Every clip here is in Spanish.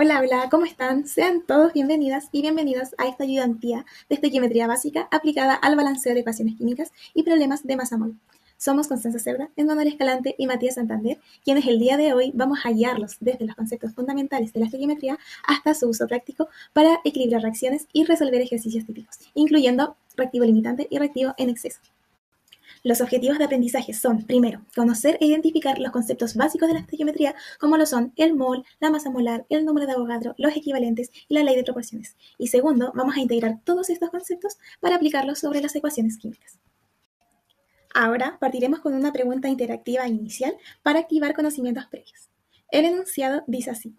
Hola, hola, ¿cómo están? Sean todos bienvenidas y bienvenidos a esta ayudantía de estequiometría básica aplicada al balanceo de ecuaciones químicas y problemas de masa mol. Somos Constanza Cerda, Emanuel Escalante y Matías Santander, quienes el día de hoy vamos a guiarlos desde los conceptos fundamentales de la estequiometría hasta su uso práctico para equilibrar reacciones y resolver ejercicios típicos, incluyendo reactivo limitante y reactivo en exceso. Los objetivos de aprendizaje son, primero, conocer e identificar los conceptos básicos de la estequiometría, como lo son el mol, la masa molar, el número de Avogadro, los equivalentes y la ley de proporciones. Y segundo, vamos a integrar todos estos conceptos para aplicarlos sobre las ecuaciones químicas. Ahora partiremos con una pregunta interactiva inicial para activar conocimientos previos. El enunciado dice así: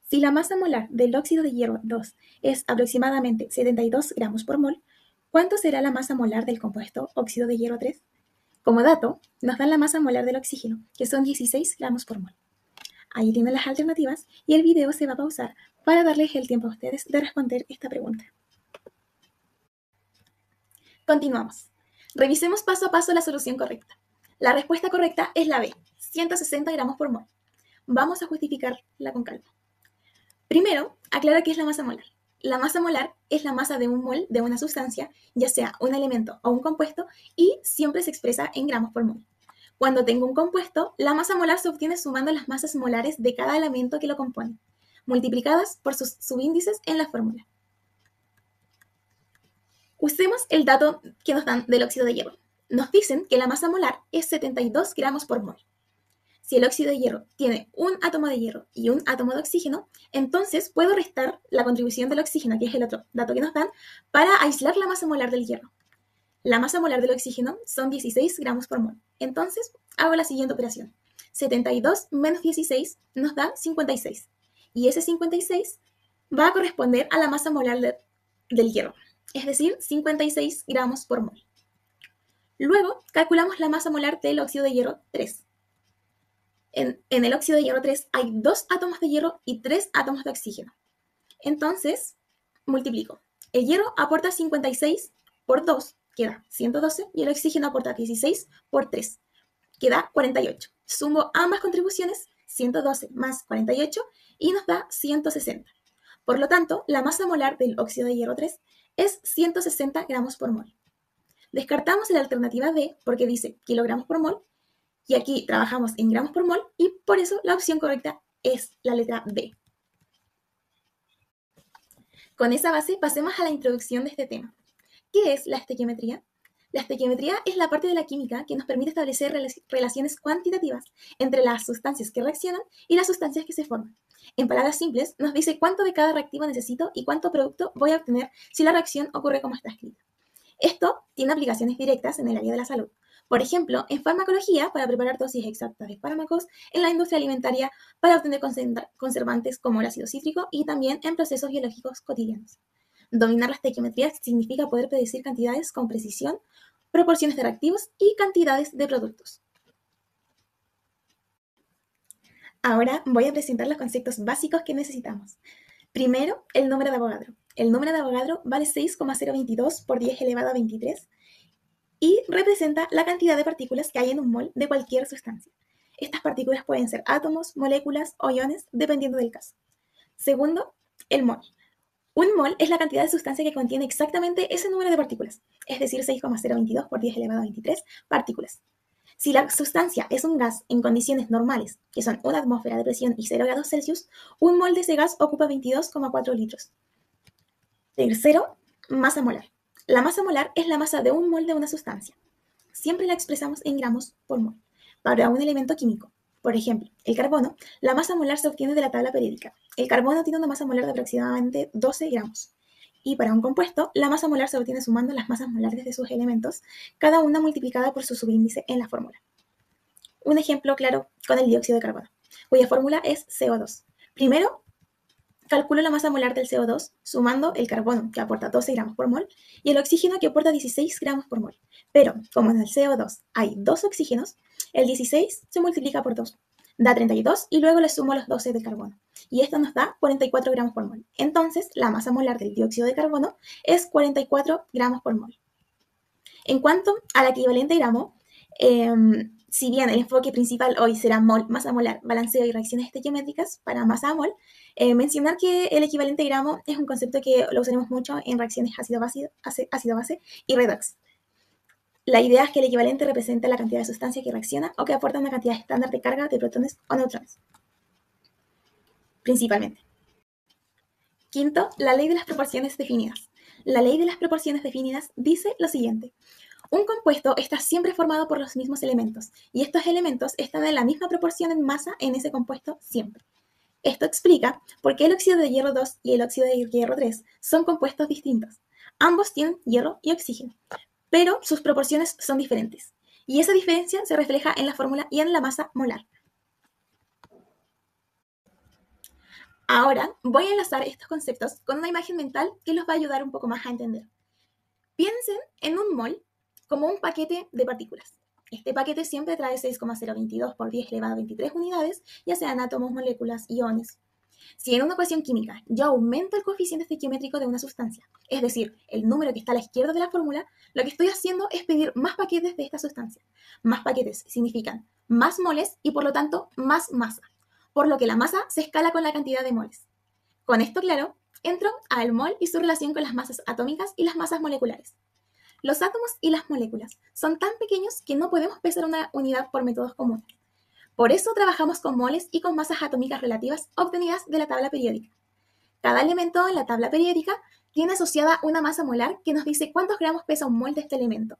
si la masa molar del óxido de hierro 2 es aproximadamente 72 gramos por mol, ¿cuánto será la masa molar del compuesto óxido de hierro 3? Como dato, nos dan la masa molar del oxígeno, que son 16 gramos por mol. Ahí tienen las alternativas y el video se va a pausar para darles el tiempo a ustedes de responder esta pregunta. Continuamos. Revisemos paso a paso la solución correcta. La respuesta correcta es la B, 160 gramos por mol. Vamos a justificarla con calma. Primero, aclara qué es la masa molar. La masa molar es la masa de un mol de una sustancia, ya sea un elemento o un compuesto, y siempre se expresa en gramos por mol. Cuando tengo un compuesto, la masa molar se obtiene sumando las masas molares de cada elemento que lo compone, multiplicadas por sus subíndices en la fórmula. Usemos el dato que nos dan del óxido de hierro. Nos dicen que la masa molar es 72 gramos por mol. Si el óxido de hierro tiene un átomo de hierro y un átomo de oxígeno, entonces puedo restar la contribución del oxígeno, que es el otro dato que nos dan, para aislar la masa molar del hierro. La masa molar del oxígeno son 16 gramos por mol. Entonces hago la siguiente operación. 72 menos 16 nos da 56. Y ese 56 va a corresponder a la masa molar del hierro, es decir, 56 gramos por mol. Luego calculamos la masa molar del óxido de hierro 3. En el óxido de hierro 3 hay 2 átomos de hierro y 3 átomos de oxígeno. Entonces, multiplico. El hierro aporta 56 por 2, queda 112, y el oxígeno aporta 16 por 3, queda 48. Sumo ambas contribuciones, 112 más 48, y nos da 160. Por lo tanto, la masa molar del óxido de hierro 3 es 160 gramos por mol. Descartamos la alternativa B porque dice kilogramos por mol, y aquí trabajamos en gramos por mol, y por eso la opción correcta es la letra B. Con esa base, pasemos a la introducción de este tema. ¿Qué es la estequiometría? La estequiometría es la parte de la química que nos permite establecer relaciones cuantitativas entre las sustancias que reaccionan y las sustancias que se forman. En palabras simples, nos dice cuánto de cada reactivo necesito y cuánto producto voy a obtener si la reacción ocurre como está escrita. Esto tiene aplicaciones directas en el área de la salud. Por ejemplo, en farmacología, para preparar dosis exactas de fármacos, en la industria alimentaria, para obtener conservantes como el ácido cítrico, y también en procesos biológicos cotidianos. Dominar la estequiometría significa poder predecir cantidades con precisión, proporciones de reactivos y cantidades de productos. Ahora voy a presentar los conceptos básicos que necesitamos. Primero, el número de Avogadro. El número de Avogadro vale 6,022 por 10 elevado a 23 y representa la cantidad de partículas que hay en un mol de cualquier sustancia. Estas partículas pueden ser átomos, moléculas o iones, dependiendo del caso. Segundo, el mol. Un mol es la cantidad de sustancia que contiene exactamente ese número de partículas, es decir, 6,022 por 10 elevado a 23 partículas. Si la sustancia es un gas en condiciones normales, que son una atmósfera de presión y 0 grados Celsius, un mol de ese gas ocupa 22,4 litros. Tercero, masa molar. La masa molar es la masa de un mol de una sustancia. Siempre la expresamos en gramos por mol. Para un elemento químico, por ejemplo, el carbono, la masa molar se obtiene de la tabla periódica. El carbono tiene una masa molar de aproximadamente 12 gramos. Y para un compuesto, la masa molar se obtiene sumando las masas molares de sus elementos, cada una multiplicada por su subíndice en la fórmula. Un ejemplo claro con el dióxido de carbono, cuya fórmula es CO2. Primero, calculo la masa molar del CO2 sumando el carbono, que aporta 12 gramos por mol, y el oxígeno, que aporta 16 gramos por mol. Pero, como en el CO2 hay 2 oxígenos, el 16 se multiplica por 2, da 32, y luego le sumo los 12 del carbono. Y esto nos da 44 gramos por mol. Entonces, la masa molar del dióxido de carbono es 44 gramos por mol. En cuanto al equivalente gramo, si bien el enfoque principal hoy será mol, masa molar, balanceo y reacciones estequiométricas para masa a mol, mencionar que el equivalente gramo es un concepto que lo usaremos mucho en reacciones ácido-base y redox. La idea es que el equivalente representa la cantidad de sustancia que reacciona o que aporta una cantidad estándar de carga de protones o neutrones, principalmente. Quinto, la ley de las proporciones definidas. La ley de las proporciones definidas dice lo siguiente. Un compuesto está siempre formado por los mismos elementos, y estos elementos están en la misma proporción en masa en ese compuesto siempre. Esto explica por qué el óxido de hierro 2 y el óxido de hierro 3 son compuestos distintos. Ambos tienen hierro y oxígeno, pero sus proporciones son diferentes, y esa diferencia se refleja en la fórmula y en la masa molar. Ahora voy a enlazar estos conceptos con una imagen mental que los va a ayudar un poco más a entender. Piensen en un mol como un paquete de partículas. Este paquete siempre trae 6,022 por 10 elevado a 23 unidades, ya sean átomos, moléculas, iones. Si en una ecuación química yo aumento el coeficiente estequiométrico de una sustancia, es decir, el número que está a la izquierda de la fórmula, lo que estoy haciendo es pedir más paquetes de esta sustancia. Más paquetes significan más moles y por lo tanto más masa, por lo que la masa se escala con la cantidad de moles. Con esto claro, entro al mol y su relación con las masas atómicas y las masas moleculares. Los átomos y las moléculas son tan pequeños que no podemos pesar una unidad por métodos comunes. Por eso trabajamos con moles y con masas atómicas relativas obtenidas de la tabla periódica. Cada elemento en la tabla periódica tiene asociada una masa molar que nos dice cuántos gramos pesa un mol de este elemento.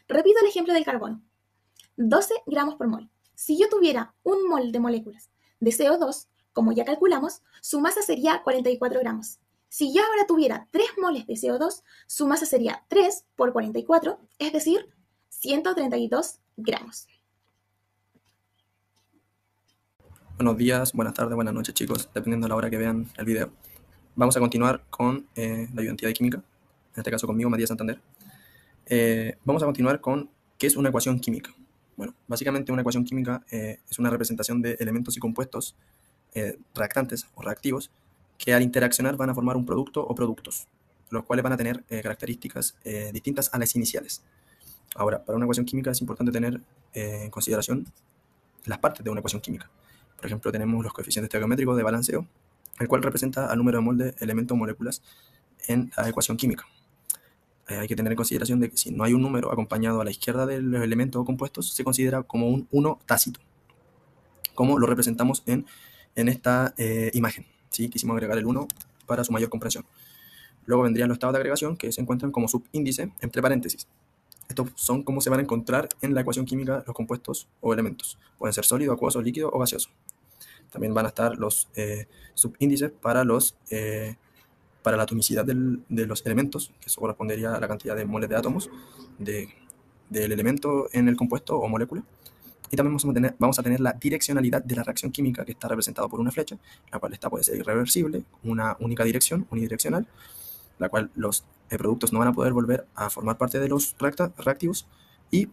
Repito el ejemplo del carbono. 12 gramos por mol. Si yo tuviera un mol de moléculas de CO2, como ya calculamos, su masa sería 44 gramos. Si yo ahora tuviera 3 moles de CO2, su masa sería 3 por 44, es decir, 132 gramos. Buenos días, buenas tardes, buenas noches, chicos, dependiendo de la hora que vean el video. Vamos a continuar con la ayudantía de química, en este caso conmigo, Matías Santander. Vamos a continuar con ¿qué es una ecuación química? Bueno, básicamente una ecuación química es una representación de elementos y compuestos reactantes o reactivos que al interaccionar van a formar un producto o productos, los cuales van a tener características distintas a las iniciales. Ahora, para una ecuación química es importante tener en consideración las partes de una ecuación química. Por ejemplo, tenemos los coeficientes estequiométricos de balanceo, el cual representa al número de mol de elementos o moléculas en la ecuación química. Hay que tener en consideración de que si no hay un número acompañado a la izquierda de los elementos o compuestos, se considera como un 1 tácito, como lo representamos en esta imagen. ¿Sí? Quisimos agregar el 1 para su mayor comprensión. Luego vendrían los estados de agregación, que se encuentran como subíndice entre paréntesis. Estos son cómo se van a encontrar en la ecuación química los compuestos o elementos. Pueden ser sólido, acuoso, líquido o gaseoso. También van a estar los subíndices para la atomicidad de los elementos, que eso correspondería a la cantidad de moles de átomos del elemento en el compuesto o molécula. Y también vamos a tener la direccionalidad de la reacción química, que está representada por una flecha, la cual puede ser irreversible, una única dirección, unidireccional, la cual los productos no van a poder volver a formar parte de los reactivos, y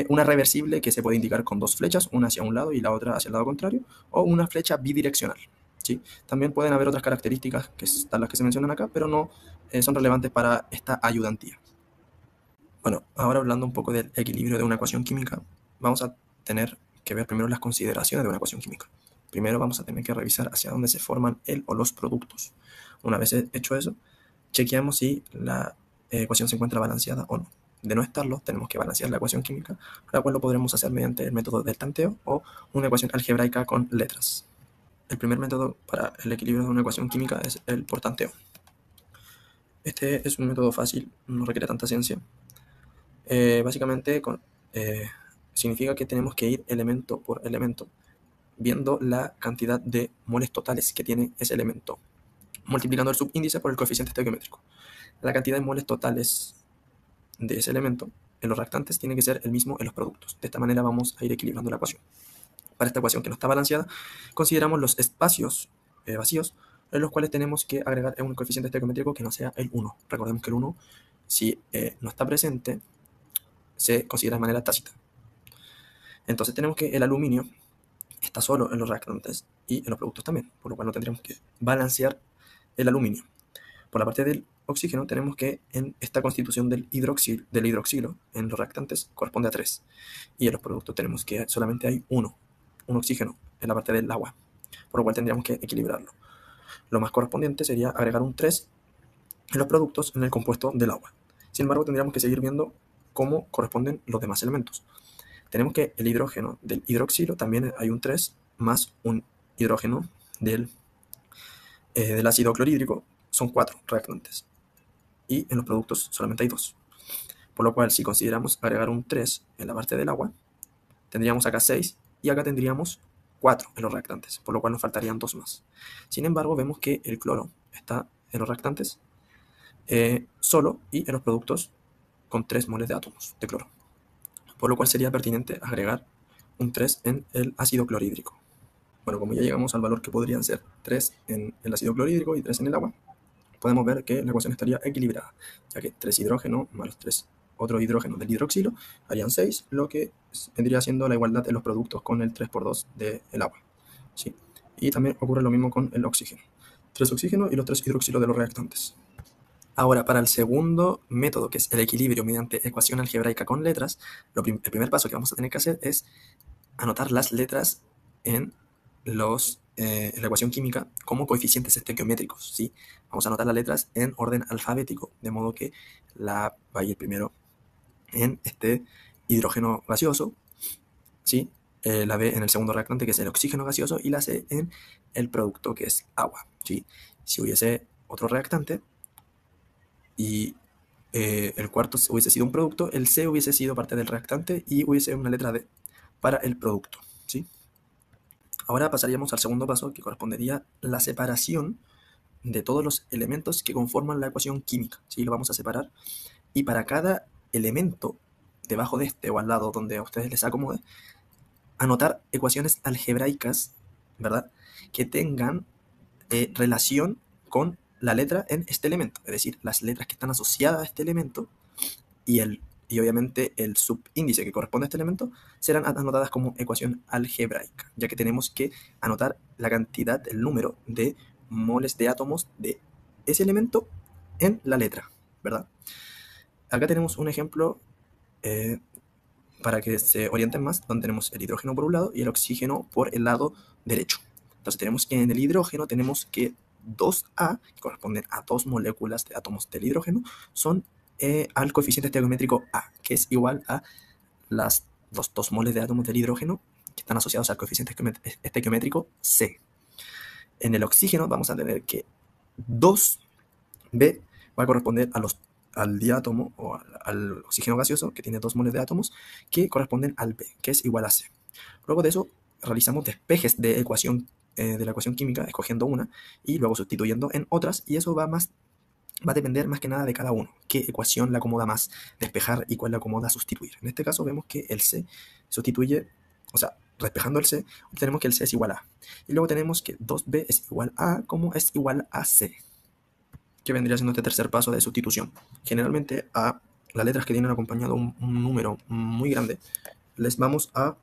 una reversible que se puede indicar con dos flechas, una hacia un lado y la otra hacia el lado contrario, o una flecha bidireccional. ¿Sí? También pueden haber otras características que están las que se mencionan acá, pero no son relevantes para esta ayudantía. Bueno, ahora hablando un poco del equilibrio de una ecuación química, vamos a tener que ver primero las consideraciones de una ecuación química. Primero vamos a tener que revisar hacia dónde se forman el o los productos. Una vez hecho eso, chequeamos si la ecuación se encuentra balanceada o no. De no estarlo, tenemos que balancear la ecuación química, la cual lo podremos hacer mediante el método del tanteo o una ecuación algebraica con letras. El primer método para el equilibrio de una ecuación química es el por tanteo. Este es un método fácil, no requiere tanta ciencia. Básicamente significa que tenemos que ir elemento por elemento, viendo la cantidad de moles totales que tiene ese elemento, multiplicando el subíndice por el coeficiente estequiométrico. La cantidad de moles totales de ese elemento en los reactantes tiene que ser el mismo en los productos. De esta manera vamos a ir equilibrando la ecuación. Para esta ecuación que no está balanceada, consideramos los espacios vacíos en los cuales tenemos que agregar un coeficiente estequiométrico que no sea el 1. Recordemos que el 1, si no está presente, se considera de manera tácita. Entonces tenemos que el aluminio está solo en los reactantes y en los productos también, por lo cual no tendríamos que balancear el aluminio. Por la parte del oxígeno tenemos que en esta constitución del hidroxilo en los reactantes corresponde a 3. Y en los productos tenemos que solamente hay un oxígeno en la parte del agua, por lo cual tendríamos que equilibrarlo. Lo más correspondiente sería agregar un 3 en los productos en el compuesto del agua. Sin embargo, tendríamos que seguir viendo cómo corresponden los demás elementos. Tenemos que el hidrógeno del hidroxilo también hay un 3 más un hidrógeno del ácido clorhídrico, son 4 reactantes. Y en los productos solamente hay 2. Por lo cual, si consideramos agregar un 3 en la parte del agua, tendríamos acá 6 y acá tendríamos 4 en los reactantes, por lo cual nos faltarían 2 más. Sin embargo, vemos que el cloro está en los reactantes solo y en los productos con 3 moles de átomos de cloro, por lo cual sería pertinente agregar un 3 en el ácido clorhídrico. Bueno, como ya llegamos al valor que podrían ser 3 en el ácido clorhídrico y 3 en el agua, podemos ver que la ecuación estaría equilibrada, ya que 3 hidrógenos más los 3 otros hidrógenos del hidroxilo harían 6, lo que vendría siendo la igualdad de los productos con el 3 por 2 del agua. ¿Sí? Y también ocurre lo mismo con el oxígeno. 3 oxígenos y los 3 hidroxilos de los reactantes. Ahora, para el segundo método, que es el equilibrio mediante ecuación algebraica con letras, el primer paso que vamos a tener que hacer es anotar las letras en la ecuación química como coeficientes estequiométricos, ¿sí? Vamos a anotar las letras en orden alfabético, de modo que la A va a ir primero en este hidrógeno gaseoso, ¿sí? La B en el segundo reactante, que es el oxígeno gaseoso, y la C en el producto, que es agua, ¿sí? Si hubiese otro reactante y el cuarto hubiese sido un producto, el C hubiese sido parte del reactante y hubiese una letra D para el producto, ¿sí? Ahora pasaríamos al segundo paso, que correspondería la separación de todos los elementos que conforman la ecuación química, ¿sí? Lo vamos a separar y para cada elemento debajo de este o al lado donde a ustedes les acomode, anotar ecuaciones algebraicas, ¿verdad? Que tengan relación con la letra en este elemento, es decir, las letras que están asociadas a este elemento y obviamente el subíndice que corresponde a este elemento serán anotadas como ecuación algebraica, ya que tenemos que anotar la cantidad, el número de moles de átomos de ese elemento en la letra, ¿verdad? Acá tenemos un ejemplo para que se orienten más, donde tenemos el hidrógeno por un lado y el oxígeno por el lado derecho. Entonces tenemos que en el hidrógeno tenemos que 2A, que corresponden a 2 moléculas de átomos del hidrógeno, son al coeficiente estequiométrico A, que es igual a los 2 moles de átomos del hidrógeno que están asociados al coeficiente estequiométrico C. En el oxígeno vamos a tener que 2B va a corresponder al diátomo o al oxígeno gaseoso, que tiene 2 moles de átomos, que corresponden al B, que es igual a C. Luego de eso realizamos despejes de la ecuación química, escogiendo una y luego sustituyendo en otras, y eso va a depender más que nada de cada uno, qué ecuación le acomoda más despejar y cuál le acomoda sustituir. En este caso vemos que el C sustituye, o sea, despejando el C, tenemos que el C es igual a. Y luego tenemos que 2B es igual a como es igual a C, que vendría siendo este tercer paso de sustitución. Generalmente a las letras que tienen acompañado un número muy grande, les vamos a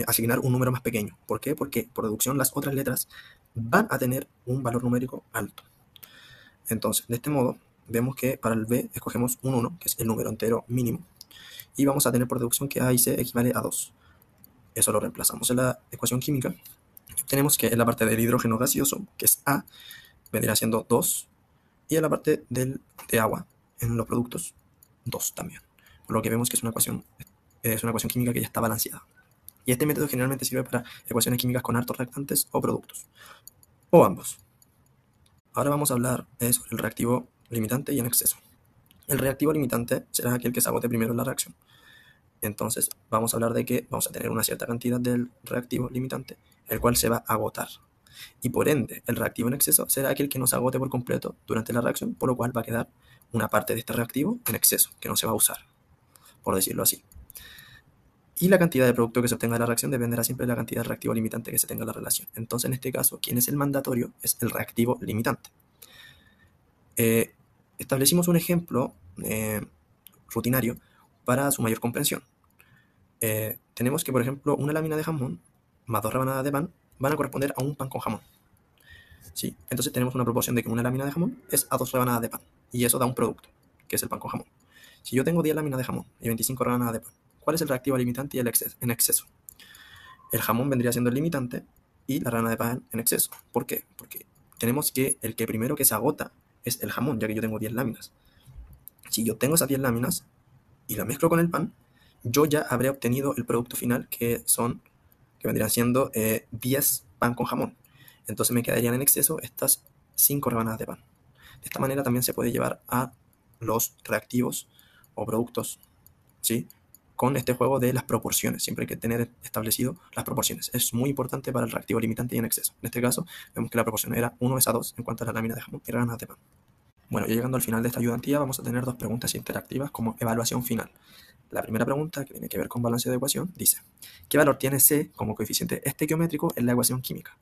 asignar un número más pequeño. ¿Por qué? Porque por deducción las otras letras van a tener un valor numérico alto. Entonces, de este modo, vemos que para el B escogemos un 1, que es el número entero mínimo, y vamos a tener por deducción que A y C equivale a 2. Eso lo reemplazamos en la ecuación química y obtenemos que en la parte del hidrógeno gaseoso, que es A, vendría siendo 2, y en la parte de agua, en los productos, 2 también. Por lo que vemos que es una ecuación química que ya está balanceada. Y este método generalmente sirve para ecuaciones químicas con hartos reactantes o productos, o ambos. Ahora vamos a hablar sobre el reactivo limitante y en exceso. El reactivo limitante será aquel que se agote primero en la reacción. Entonces vamos a hablar de que vamos a tener una cierta cantidad del reactivo limitante, el cual se va a agotar. Y por ende, el reactivo en exceso será aquel que no se agote por completo durante la reacción, por lo cual va a quedar una parte de este reactivo en exceso, que no se va a usar, por decirlo así. Y la cantidad de producto que se obtenga de la reacción dependerá siempre de la cantidad de reactivo limitante que se tenga en la relación. Entonces, en este caso, ¿quién es el mandatorio? Es el reactivo limitante. Establecimos un ejemplo rutinario para su mayor comprensión. Tenemos que, por ejemplo, una lámina de jamón más 2 rebanadas de pan van a corresponder a un pan con jamón. ¿sí? Entonces tenemos una proporción de que una lámina de jamón es a 2 rebanadas de pan. Y eso da un producto, que es el pan con jamón. Si yo tengo 10 láminas de jamón y 25 rebanadas de pan, ¿cuál es el reactivo limitante y el en exceso? El jamón vendría siendo el limitante y la rebanada de pan en exceso. ¿Por qué? Porque tenemos que el que primero que se agota es el jamón, ya que yo tengo 10 láminas. Si yo tengo esas 10 láminas y la mezclo con el pan, yo ya habré obtenido el producto final que vendrían siendo 10 pan con jamón. Entonces me quedarían en exceso estas 5 rebanadas de pan. De esta manera también se puede llevar a los reactivos o productos, ¿sí? Con este juego de las proporciones. Siempre hay que tener establecido las proporciones. Es muy importante para el reactivo limitante y en exceso. En este caso, vemos que la proporción era 1:2 en cuanto a la lámina de jamón y rebanadas de pan. Bueno, ya llegando al final de esta ayudantía, vamos a tener dos preguntas interactivas como evaluación final. La primera pregunta, que tiene que ver con balanceo de ecuación, dice: ¿qué valor tiene C como coeficiente estequiométrico en la ecuación química?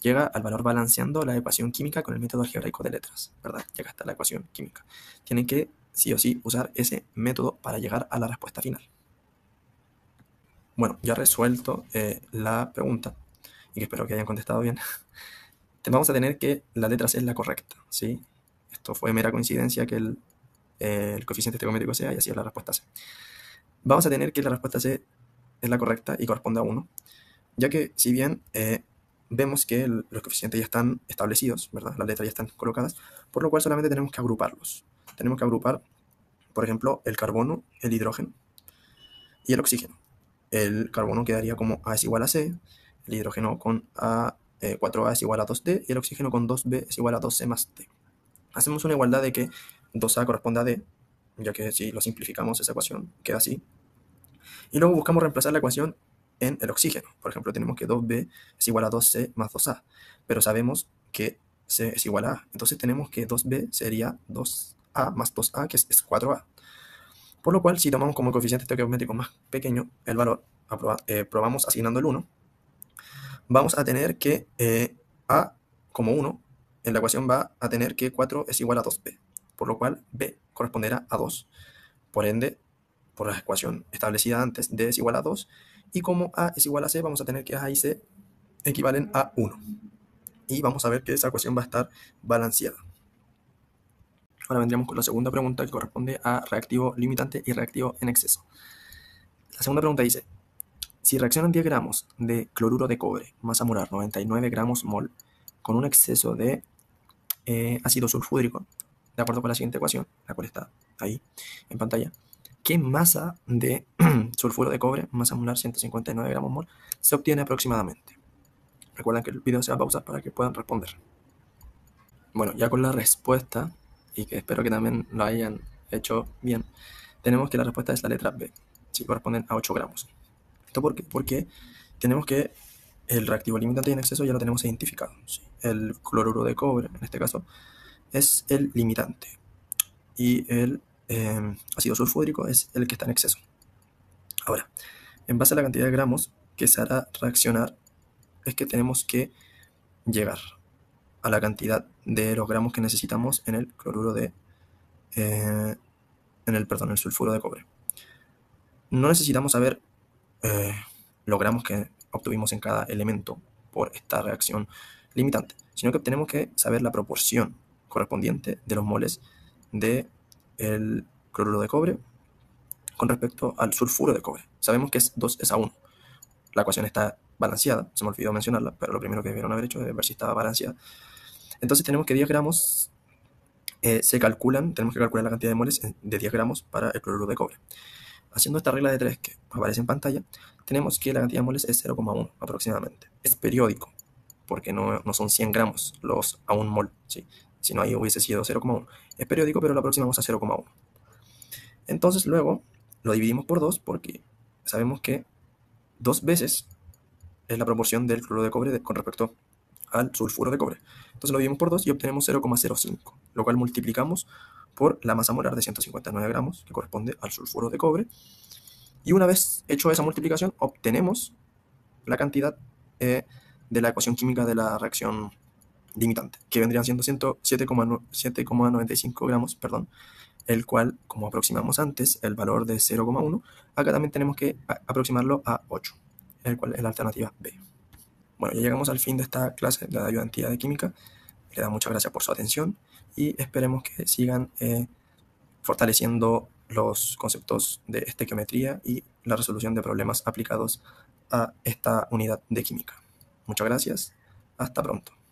Llega al valor balanceando la ecuación química con el método algebraico de letras, ¿verdad? Llega hasta la ecuación química. Tienen que, sí o sí, usar ese método para llegar a la respuesta final. Bueno, ya resuelto la pregunta, y que espero que hayan contestado bien, vamos a tener que la letra C es la correcta, ¿sí? Esto fue mera coincidencia que el coeficiente estequiométrico sea y así es la respuesta C. Vamos a tener que la respuesta C es la correcta y corresponde a 1, ya que si bien vemos que los coeficientes ya están establecidos, ¿verdad? Las letras ya están colocadas, por lo cual solamente tenemos que agruparlos. Tenemos que agrupar, por ejemplo, el carbono, el hidrógeno y el oxígeno. El carbono quedaría como A es igual a C, el hidrógeno con 4A es igual a 2D y el oxígeno con 2B es igual a 2C más D. Hacemos una igualdad de que 2A corresponde a D, ya que si lo simplificamos esa ecuación queda así. Y luego buscamos reemplazar la ecuación en el oxígeno. Por ejemplo, tenemos que 2B es igual a 2C más 2A, pero sabemos que C es igual a A. Entonces tenemos que 2B sería 2A más 2A, que es 4A. Por lo cual, si tomamos como coeficiente estequiométrico más pequeño el valor, probamos asignando el 1, vamos a tener que A como 1, en la ecuación va a tener que 4 es igual a 2B, por lo cual B corresponderá a 2. Por ende, por la ecuación establecida antes, D es igual a 2, y como A es igual a C, vamos a tener que A y C equivalen a 1. Y vamos a ver que esa ecuación va a estar balanceada. Ahora vendríamos con la segunda pregunta, que corresponde a reactivo limitante y reactivo en exceso. La segunda pregunta dice: si reaccionan 10 gramos de cloruro de cobre, masa molar 99 gramos mol, con un exceso de ácido sulfúrico, de acuerdo con la siguiente ecuación, la cual está ahí en pantalla, ¿qué masa de sulfuro de cobre, masa molar 159 gramos mol, se obtiene aproximadamente? Recuerden que el video se va a pausar para que puedan responder. Bueno, ya con la respuesta, y que espero que también lo hayan hecho bien, tenemos que la respuesta es la letra B, si corresponden a 8 gramos. ¿Esto por qué? Porque tenemos que el reactivo limitante en exceso ya lo tenemos identificado, ¿sí? El cloruro de cobre, en este caso, es el limitante y el ácido sulfúrico es el que está en exceso. Ahora, en base a la cantidad de gramos que se hará reaccionar, es que tenemos que llegar a la cantidad de los gramos que necesitamos en el cloruro de el sulfuro de cobre. No necesitamos saber los gramos que obtuvimos en cada elemento por esta reacción limitante, sino que tenemos que saber la proporción correspondiente de los moles del cloruro de cobre con respecto al sulfuro de cobre. Sabemos que es 2:1. La ecuación está balanceada, se me olvidó mencionarla, pero lo primero que debieron haber hecho es ver si estaba balanceada. Entonces tenemos que 10 gramos tenemos que calcular la cantidad de moles de 10 gramos para el cloruro de cobre. Haciendo esta regla de 3 que aparece en pantalla, tenemos que la cantidad de moles es 0,1 aproximadamente. Es periódico, porque no son 100 gramos los a un mol, ¿sí? Si no, ahí hubiese sido 0,1. Es periódico, pero lo aproximamos a 0,1. Entonces luego lo dividimos por 2 porque sabemos que 2 veces es la proporción del cloruro de cobre con respecto al sulfuro de cobre. Entonces lo dividimos por 2 y obtenemos 0,05, lo cual multiplicamos por la masa molar de 159 gramos, que corresponde al sulfuro de cobre. Y una vez hecho esa multiplicación, obtenemos la cantidad de la ecuación química de la reacción limitante, que vendrían siendo 7,95 gramos, perdón, el cual, como aproximamos antes, el valor de 0,1, acá también tenemos que aproximarlo a 8, el cual es la alternativa B. Bueno, ya llegamos al fin de esta clase de la ayudantía de química. le da muchas gracias por su atención y esperemos que sigan fortaleciendo los conceptos de estequiometría y la resolución de problemas aplicados a esta unidad de química. Muchas gracias. Hasta pronto.